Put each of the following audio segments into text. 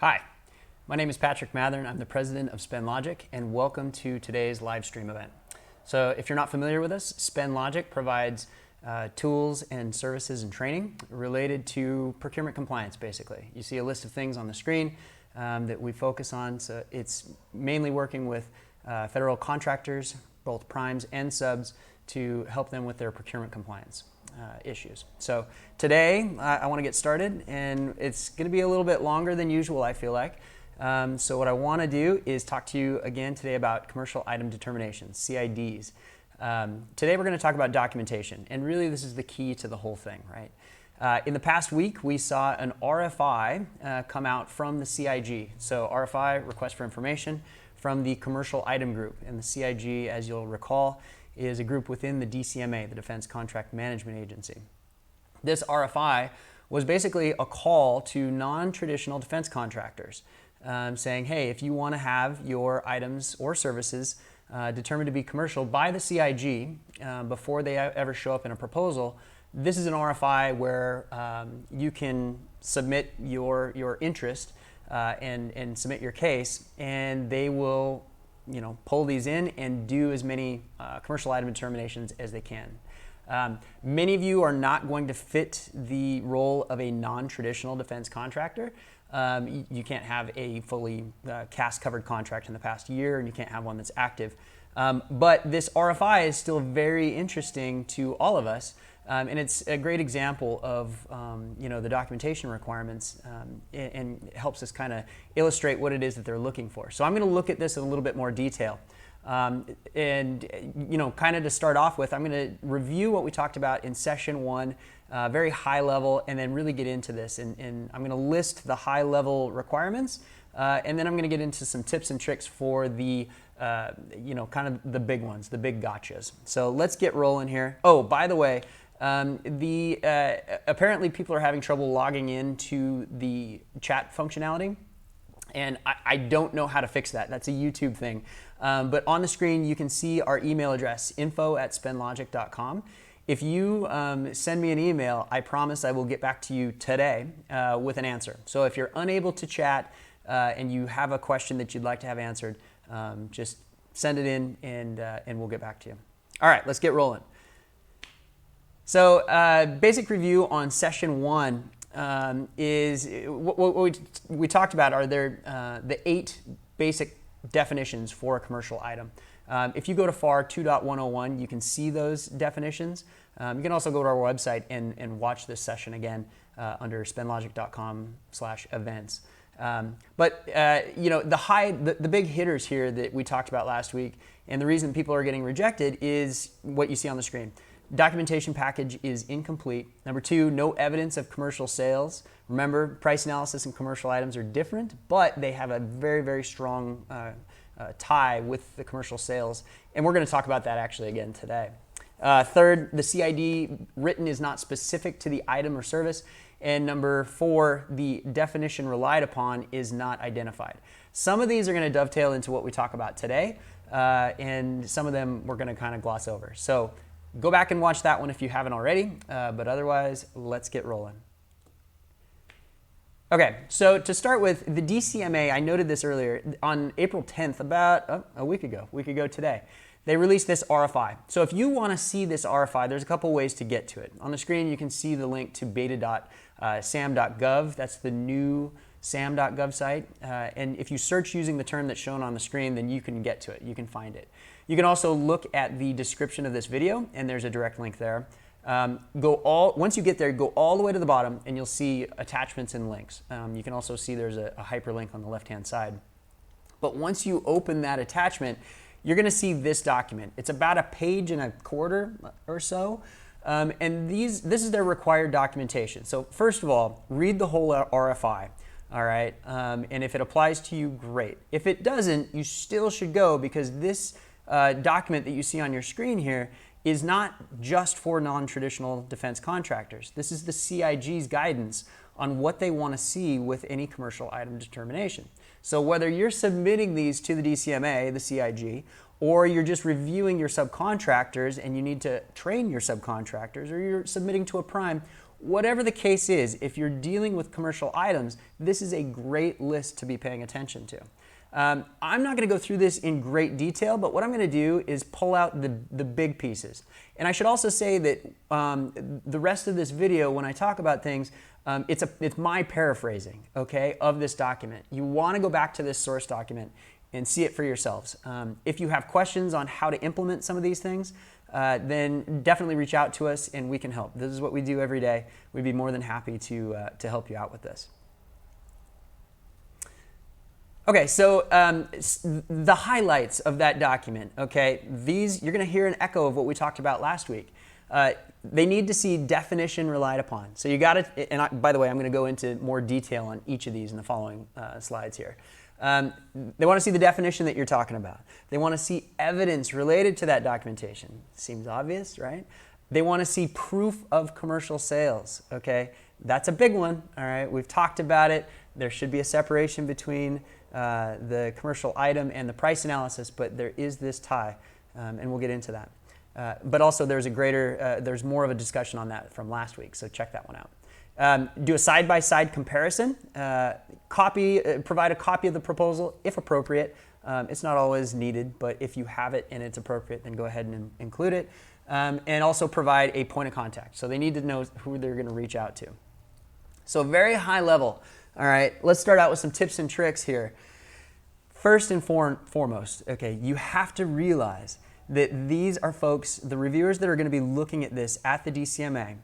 Hi, my name is Patrick Mathern. I'm the president of SpendLogic, and welcome to today's live stream event. So if you're not familiar with us, SpendLogic provides tools and services and training related to procurement compliance, basically. You see a list of things on the screen that we focus on. So it's mainly working with federal contractors, both primes and subs, to help them with their procurement compliance issues. So today I want to get started, and it's going to be a little bit longer than usual, I feel like. So what I want to do is talk to you again today about commercial item determinations, CIDs. Today we're going to talk about documentation, and really this is the key to the whole thing, right? In the past week, we saw an RFI come out from the CIG. So RFI, request for information, from the commercial item group. And the CIG, as you'll recall, is a group within the DCMA, the Defense Contract Management Agency. This RFI was basically a call to non-traditional defense contractors saying, hey, if you want to have your items or services determined to be commercial by the CIG before they ever show up in a proposal, this is an RFI where you can submit your interest and submit your case, and they will pull these in and do as many commercial item determinations as they can. Many of you are not going to fit the role of a non-traditional defense contractor. You can't have a fully CAS-covered contract in the past year, and you can't have one that's active. But this RFI is still very interesting to all of us, and it's a great example of the documentation requirements, and helps us kind of illustrate what it is that they're looking for. So I'm going to look at this in a little bit more detail. And kind of to start off with, I'm going to review what we talked about in session 1, very high level, and then really get into this. And I'm going to list the high level requirements, and then I'm going to get into some tips and tricks for the kind of the big ones, the big gotchas. So let's get rolling here. Oh, by the way, apparently people are having trouble logging into the chat functionality, and I don't know how to fix that. That's a YouTube thing. But on the screen, you can see our email address, info@spendlogic.com. If you send me an email, I promise I will get back to you today with an answer. So if you're unable to chat and you have a question that you'd like to have answered, just send it in, and we'll get back to you. All right, let's get rolling. So basic review on session 1 is what we talked about are the 8 basic definitions for a commercial item. If you go to FAR 2.101, you can see those definitions. You can also go to our website and watch this session again under spendlogic.com/events. But the big hitters here that we talked about last week, and the reason people are getting rejected is what you see on the screen. Documentation package is incomplete. Number 2, no evidence of commercial sales. Remember, price analysis and commercial items are different, but they have a very, very strong tie with the commercial sales. And we're going to talk about that actually again today. Third, the CID written is not specific to the item or service. And number 4, the definition relied upon is not identified. Some of these are going to dovetail into what we talk about today, and some of them we're going to kind of gloss over. So go back and watch that one if you haven't already, but otherwise, let's get rolling. Okay, so to start with, the DCMA, I noted this earlier, on April 10th, about a week ago today, they released this RFI. So if you want to see this RFI, there's a couple ways to get to it. On the screen, you can see the link to beta.sam.gov. That's the new sam.gov site. And if you search using the term that's shown on the screen, then you can get to it. You can find it. You can also look at the description of this video, and there's a direct link there. Once you get there, go all the way to the bottom, and you'll see attachments and links. You can also see there's a hyperlink on the left-hand side. But once you open that attachment, you're going to see this document. It's about 1.25 pages or so, and this is their required documentation. So first of all, read the whole RFI. All right, and if it applies to you, great. If it doesn't, you still should go, because this document that you see on your screen here is not just for non-traditional defense contractors. This is the CIG's guidance on what they want to see with any commercial item determination. So whether you're submitting these to the DCMA, the CIG, or you're just reviewing your subcontractors and you need to train your subcontractors, or you're submitting to a prime, whatever the case is, if you're dealing with commercial items, this is a great list to be paying attention to. I'm not going to go through this in great detail, but what I'm going to do is pull out the big pieces. And I should also say that the rest of this video, when I talk about things, it's my paraphrasing, okay, of this document. You want to go back to this source document and see it for yourselves. If you have questions on how to implement some of these things, then definitely reach out to us and we can help. This is what we do every day. We'd be more than happy to help you out with this. Okay, so the highlights of that document, okay, these, you're going to hear an echo of what we talked about last week. They need to see definition relied upon. So you got to, and by the way, I'm going to go into more detail on each of these in the following slides here. They want to see the definition that you're talking about. They want to see evidence related to that documentation. Seems obvious, right? They want to see proof of commercial sales, okay? That's a big one, all right? We've talked about it. There should be a separation between the commercial item and the price analysis, but there is this tie, and we'll get into that. But also there's more of a discussion on that from last week, so check that one out. Do a side-by-side comparison. Provide a copy of the proposal if appropriate. It's not always needed, but if you have it and it's appropriate, then go ahead and include it. And also provide a point of contact. So they need to know who they're going to reach out to. So very high level. All right, let's start out with some tips and tricks here. First and foremost, okay, you have to realize that these are folks, the reviewers that are going to be looking at this at the DCMA.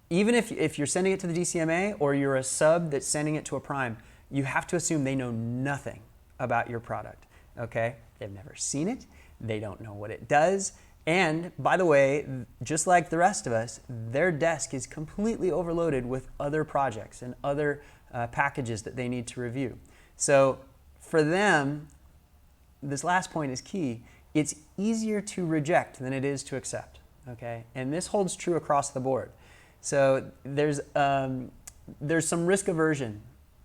Even if you're sending it to the DCMA or you're a sub that's sending it to a prime, you have to assume they know nothing about your product, okay? They've never seen it. They don't know what it does. And by the way, just like the rest of us, their desk is completely overloaded with other projects and other packages that they need to review. So for them, this last point is key. It's easier to reject than it is to accept, okay? And this holds true across the board. So there's some risk aversion,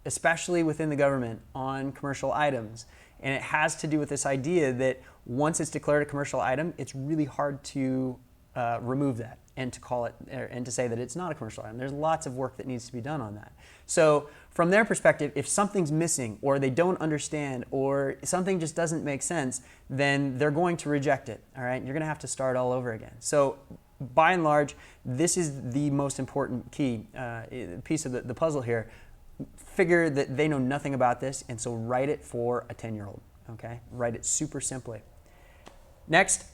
especially within the government, on commercial items. And it has to do with this idea that once it's declared a commercial item, it's really hard to remove that and to call it and to say that it's not a commercial item. There's lots of work that needs to be done on that. So from their perspective, if something's missing or they don't understand or something just doesn't make sense, then they're going to reject it, all right? You're going to have to start all over again. So by and large, this is the most important key piece of the puzzle here. Figure that they know nothing about this, and so write it for a 10-year-old, okay? Write it super simply. Next,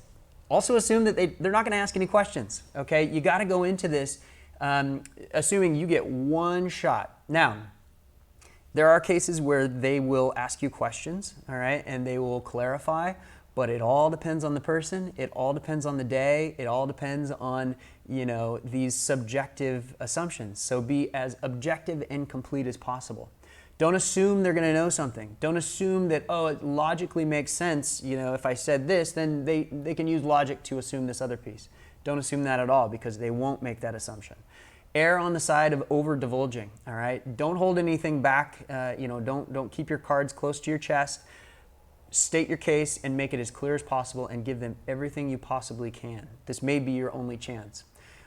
also assume that they're not going to ask any questions, okay? You got to go into this assuming you get one shot. Now, there are cases where they will ask you questions, all right, and they will clarify, but it all depends on the person. It all depends on the day. It all depends on, you know, these subjective assumptions. So be as objective and complete as possible. Don't assume they're going to know something. Don't assume that, oh, it logically makes sense. You know, if I said this, then they can use logic to assume this other piece. Don't assume that at all because they won't make that assumption. Err on the side of over-divulging, all right? Don't hold anything back. You know, don't keep your cards close to your chest. State your case and make it as clear as possible and give them everything you possibly can. This may be your only chance.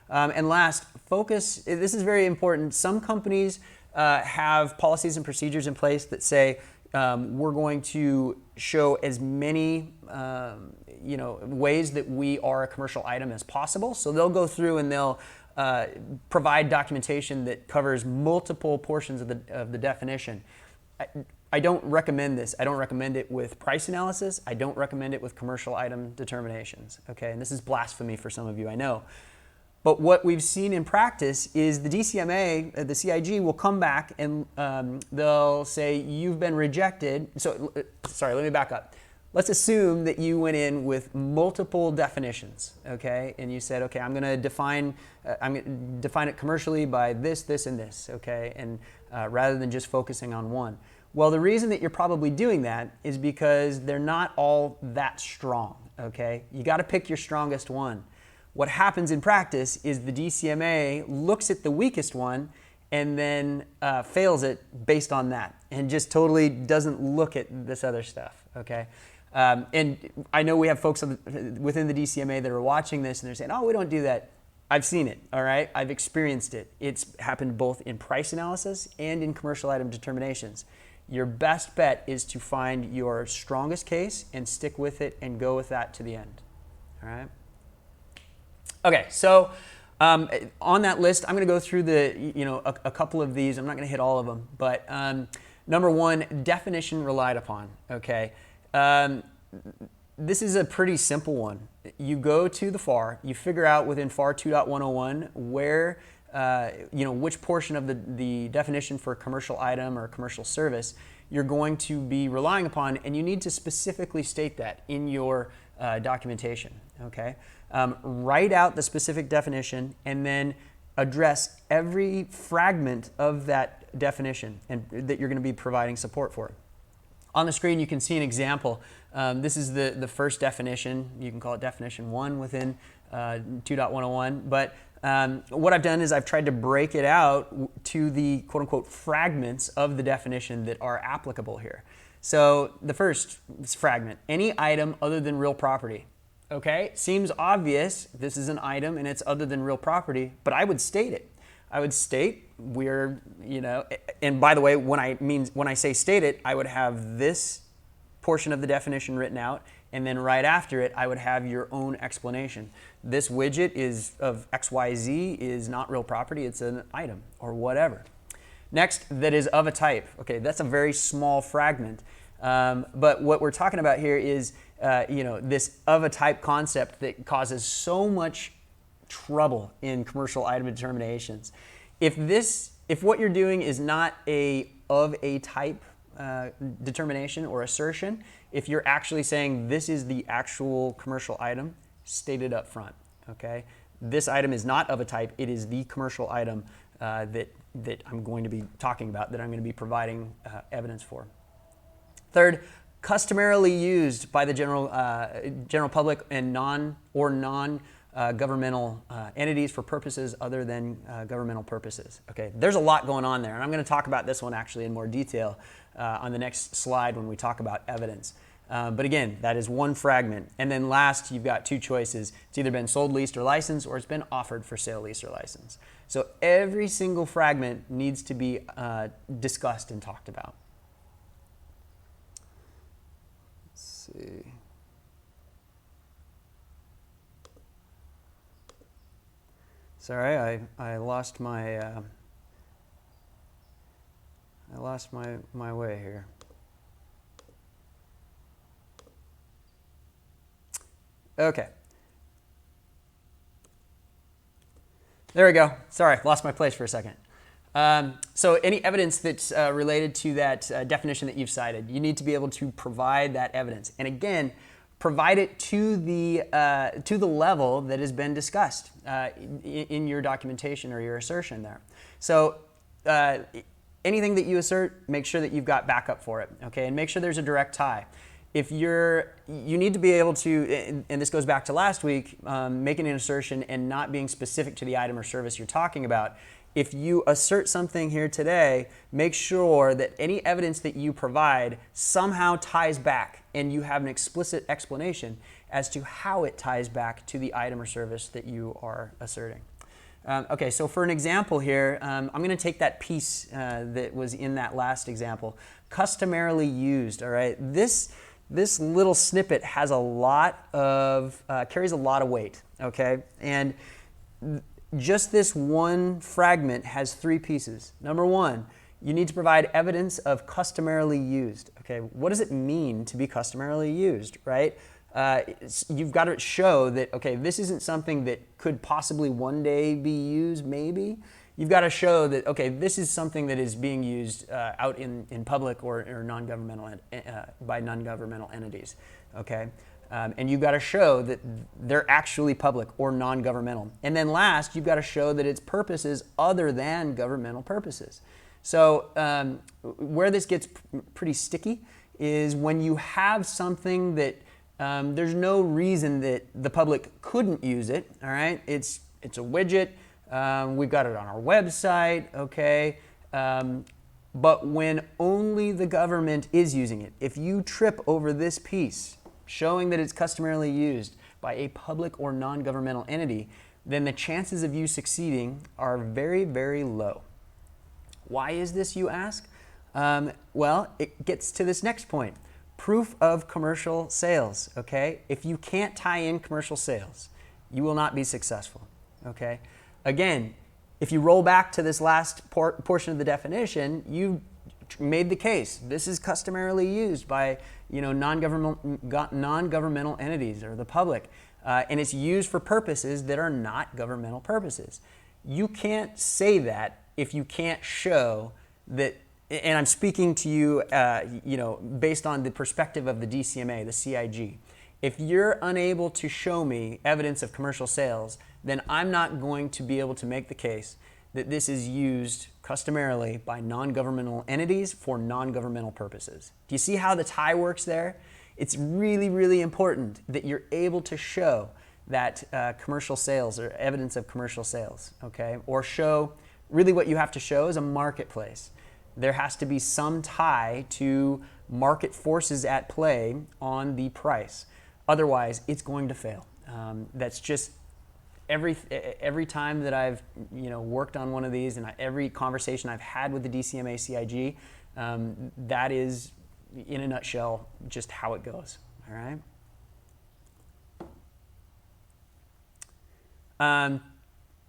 And last, focus. This is very important. Some companies have policies and procedures in place that say we're going to show as many ways that we are a commercial item as possible. So they'll go through and they'll provide documentation that covers multiple portions of the definition. I don't recommend this. I don't recommend it with price analysis. I don't recommend it with commercial item determinations. Okay, and this is blasphemy for some of you, I know. But what we've seen in practice is the DCMA, the CIG, will come back and they'll say, you've been rejected. So, sorry, let me back up. Let's assume that you went in with multiple definitions, okay? And you said, okay, I'm going to define it commercially by this, this, and this, okay? And rather than just focusing on one. Well, the reason that you're probably doing that is because they're not all that strong, okay? You got to pick your strongest one. What happens in practice is the DCMA looks at the weakest one and then fails it based on that and just totally doesn't look at this other stuff, okay? And I know we have folks within the DCMA that are watching this and they're saying, oh, we don't do that. I've seen it, all right? I've experienced it. It's happened both in price analysis and in commercial item determinations. Your best bet is to find your strongest case and stick with it and go with that to the end, all right? Okay, so on that list, I'm going to go through a couple of these. I'm not going to hit all of them, but number one, definition relied upon, okay? This is a pretty simple one. You go to the FAR, you figure out within FAR 2.101 where, which portion of the definition for a commercial item or a commercial service you're going to be relying upon, and you need to specifically state that in your documentation, okay? Write out the specific definition and then address every fragment of that definition and that you're going to be providing support for. On the screen, you can see an example. This is the first definition. You can call it definition 1 within 2.101. But what I've done is I've tried to break it out to the quote-unquote fragments of the definition that are applicable here. So the first fragment, any item other than real property. Okay, seems obvious. This is an item and it's other than real property, but I would state it. I would state and by the way, when I say state it, I would have this portion of the definition written out, and then right after it, I would have your own explanation. This widget is of XYZ is not real property, it's an item or whatever. Next, that is of a type. Okay, that's a very small fragment, but what we're talking about here is this of a type concept that causes so much trouble in commercial item determinations. If what you're doing is not of a type determination or assertion, if you're actually saying this is the actual commercial item, state it up front, okay? This item is not of a type, it is the commercial item that I'm going to be talking about, that I'm going to be providing evidence for. Third, customarily used by the general public and non-governmental entities for purposes other than governmental purposes. Okay, there's a lot going on there, and I'm going to talk about this one actually in more detail on the next slide when we talk about evidence. But again, that is one fragment. And then last, you've got two choices. It's either been sold, leased, or licensed, or it's been offered for sale, lease, or license. So every single fragment needs to be discussed and talked about. Let's see. Sorry, I lost my my way here. Okay. There we go. Sorry, lost my place for a second. So any evidence that's related to that definition that you've cited, you need to be able to provide that evidence. And again, provide it to the level that has been discussed in your documentation or your assertion there. So anything that you assert, make sure that you've got backup for it, okay? And make sure there's a direct tie. If you need to be able to, and this goes back to last week, making an assertion and not being specific to the item or service you're talking about. If you assert something here today, make sure that any evidence that you provide somehow ties back and you have an explicit explanation as to how it ties back to the item or service that you are asserting. Okay, so for an example here, I'm going to take that piece that was in that last example, customarily used, all right? This little snippet has a lot of, carries a lot of weight, okay? And just this one fragment has three pieces. Number one, you need to provide evidence of customarily used. Okay, what does it mean to be customarily used, right? You've got to show that, okay, this isn't something that could possibly one day be used, maybe. You've got to show that, okay, this is something that is being used out in public or non-governmental by non-governmental entities, okay? And you've got to show that they're actually public or non-governmental. And then last, you've got to show that its purposes other than governmental purposes. So where this gets pretty sticky is when you have something that there's no reason that the public couldn't use it, all right? It's a widget. We've got it on our website, okay? But when only the government is using it, if you trip over this piece, showing that it's customarily used by a public or non-governmental entity, then the chances of you succeeding are very, very low. Why is this, you ask? Well, it gets to this next point. Proof of commercial sales, okay? If you can't tie in commercial sales, you will not be successful, okay? Again, if you roll back to this last portion of the definition, you made the case. This is customarily used by non-governmental entities or the public, and it's used for purposes that are not governmental purposes. You can't say that if you can't show that, and I'm speaking to you, based on the perspective of the DCMA, the CIG. If you're unable to show me evidence of commercial sales, then I'm not going to be able to make the case that this is used customarily by non-governmental entities for non-governmental purposes. Do you see how the tie works there? It's really, really important that you're able to show that commercial sales or evidence of commercial sales, okay? Or show, really what you have to show is a marketplace. There has to be some tie to market forces at play on the price. Otherwise, it's going to fail. That's just every time that I've worked on one of these, and every conversation I've had with the DCMA CIG, that is, in a nutshell, just how it goes. All right.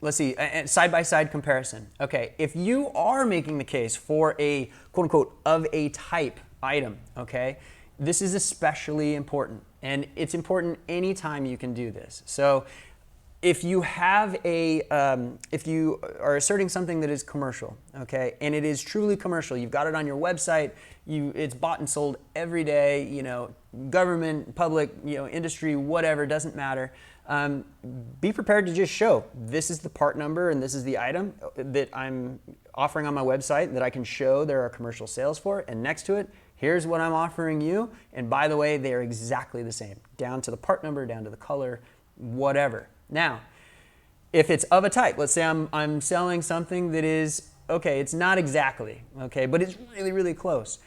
Let's see, side-by-side comparison. Okay, if you are making the case for a quote-unquote of a type item, okay, this is especially important, and it's important anytime you can do this. So if you have if you are asserting something that is commercial, okay, and it is truly commercial, you've got it on your website, it's bought and sold every day, government, public, industry, whatever, doesn't matter. Be prepared to just show this is the part number and this is the item that I'm offering on my website that I can show there are commercial sales for, and next to it, here's what I'm offering you, and by the way, they are exactly the same, down to the part number, down to the color, whatever. Now, if it's of a type, let's say I'm selling something that is, okay, it's not exactly, okay, but it's really, really close.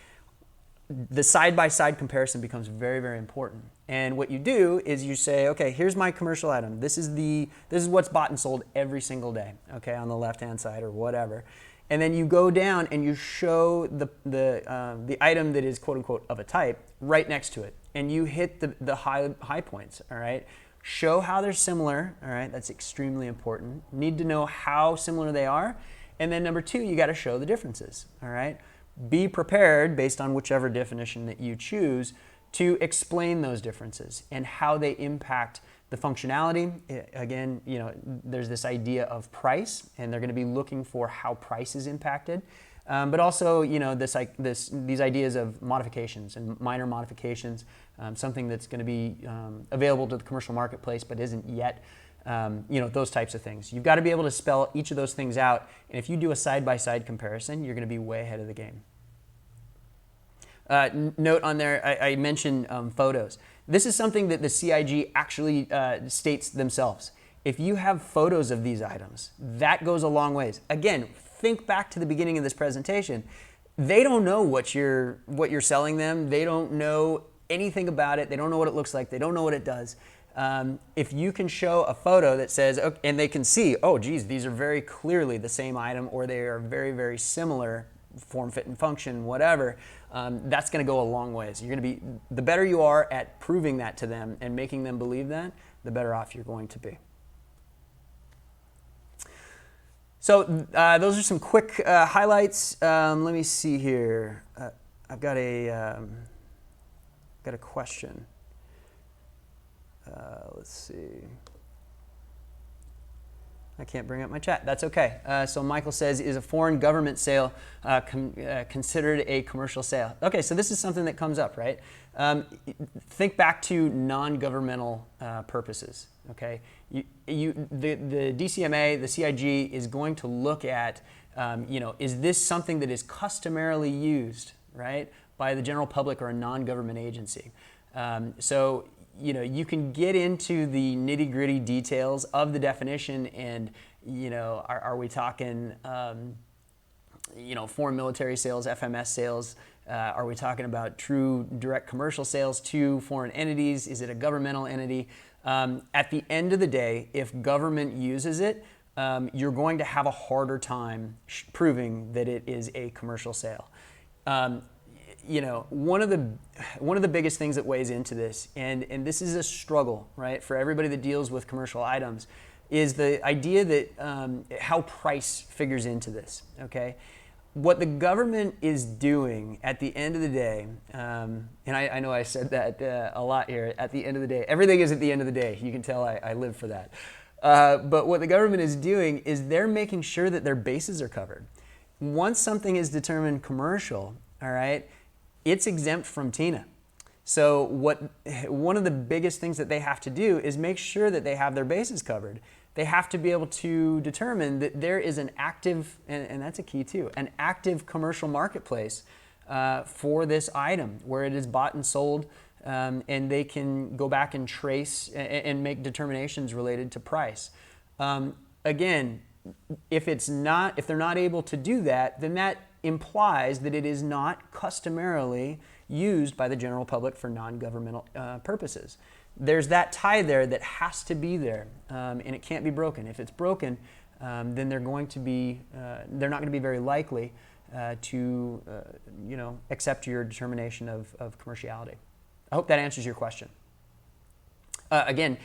The side-by-side comparison becomes very, very important. And what you do is you say, okay, here's my commercial item. This is what's bought and sold every single day, okay, on the left-hand side or whatever. And then you go down and you show the item that is quote-unquote of a type right next to it. And you hit the high points, all right? Show how they're similar, all right? That's extremely important. Need to know how similar they are. And then number two, you got to show the differences, all right? Be prepared, based on whichever definition that you choose, to explain those differences and how they impact the functionality. Again, there's this idea of price, and they're going to be looking for how price is impacted. But also, these ideas of modifications and minor modifications, something that's going to be available to the commercial marketplace but isn't yet, those types of things. You've got to be able to spell each of those things out, and if you do a side-by-side comparison, you're going to be way ahead of the game. Note on there, I mentioned photos. This is something that the CIG actually states themselves. If you have photos of these items, that goes a long ways. Again, think back to the beginning of this presentation. They don't know what you're selling them. They don't know anything about it. They don't know what it looks like. They don't know what it does. If you can show a photo that says, and they can see, oh, geez, these are very clearly the same item, or they are very, very similar, form, fit, and function, whatever, that's going to go a long ways. You're going to be, the better you are at proving that to them and making them believe that, the better off you're going to be. So those are some quick highlights. Let me see here. I've got a question. Let's see. I can't bring up my chat. That's okay. So Michael says, is a foreign government sale considered a commercial sale? Okay, so this is something that comes up, right? Think back to non-governmental purposes, okay? The DCMA, the CIG is going to look at, is this something that is customarily used, right, by the general public or a non-government agency? So you can get into the nitty-gritty details of the definition, and are we talking foreign military sales, FMS sales? Are we talking about true direct commercial sales to foreign entities? Is it a governmental entity? At the end of the day, if government uses it, you're going to have a harder time proving that it is a commercial sale. One of the biggest things that weighs into this, and this is a struggle, right, for everybody that deals with commercial items, is the idea that how price figures into this. Okay, what the government is doing at the end of the day, and I know I said that a lot here. At the end of the day, everything is at the end of the day. You can tell I live for that. But what the government is doing is they're making sure that their bases are covered. Once something is determined commercial, all right, it's exempt from TINA. So one of the biggest things that they have to do is make sure that they have their bases covered. They have to be able to determine that there is an active, and that's a key too, an active commercial marketplace for this item where it is bought and sold, and they can go back and trace and make determinations related to price. Again, if they're not able to do that, then that implies that it is not customarily used by the general public for non-governmental purposes. There's that tie there that has to be there, and it can't be broken. If it's broken, then they're not going to be very likely to accept your determination of commerciality. I hope that answers your question. Again,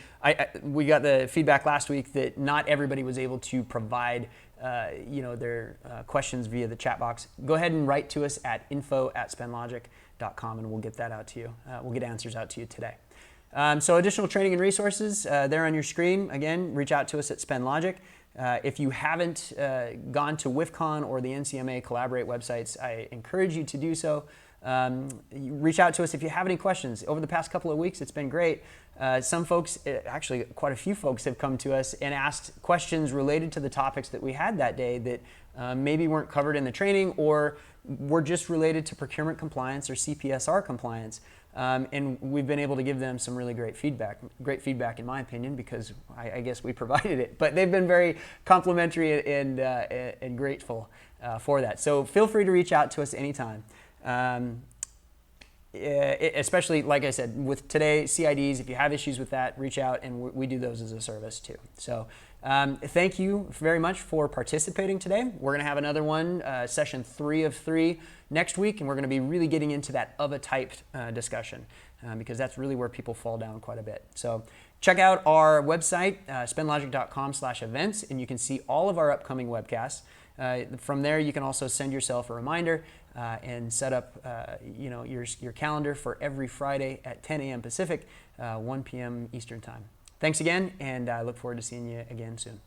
we got the feedback last week that not everybody was able to provide their questions via the chat box. Go ahead and write to us at info@spendlogic.com and we'll get that out to you. We'll get answers out to you today. So additional training and resources there on your screen. Again, reach out to us at SpendLogic. If you haven't gone to WIFCON or the NCMA Collaborate websites, I encourage you to do so. Reach out to us if you have any questions. Over the past couple of weeks, it's been great. Some folks, actually quite a few folks, have come to us and asked questions related to the topics that we had that day that maybe weren't covered in the training or were just related to procurement compliance or CPSR compliance. And we've been able to give them some really great feedback in my opinion, because I guess we provided it. But they've been very complimentary and grateful for that. So feel free to reach out to us anytime. Especially, like I said, with today, CIDs, if you have issues with that, reach out, and we do those as a service too. So thank you very much for participating today. We're going to have another one, session 3 of 3 next week, and we're going to be really getting into that of a type discussion because that's really where people fall down quite a bit. So check out our website, spendlogic.com/events, and you can see all of our upcoming webcasts. From there, you can also send yourself a reminder and set up your calendar for every Friday at 10 a.m. Pacific, 1 p.m. Eastern Time. Thanks again, and I look forward to seeing you again soon.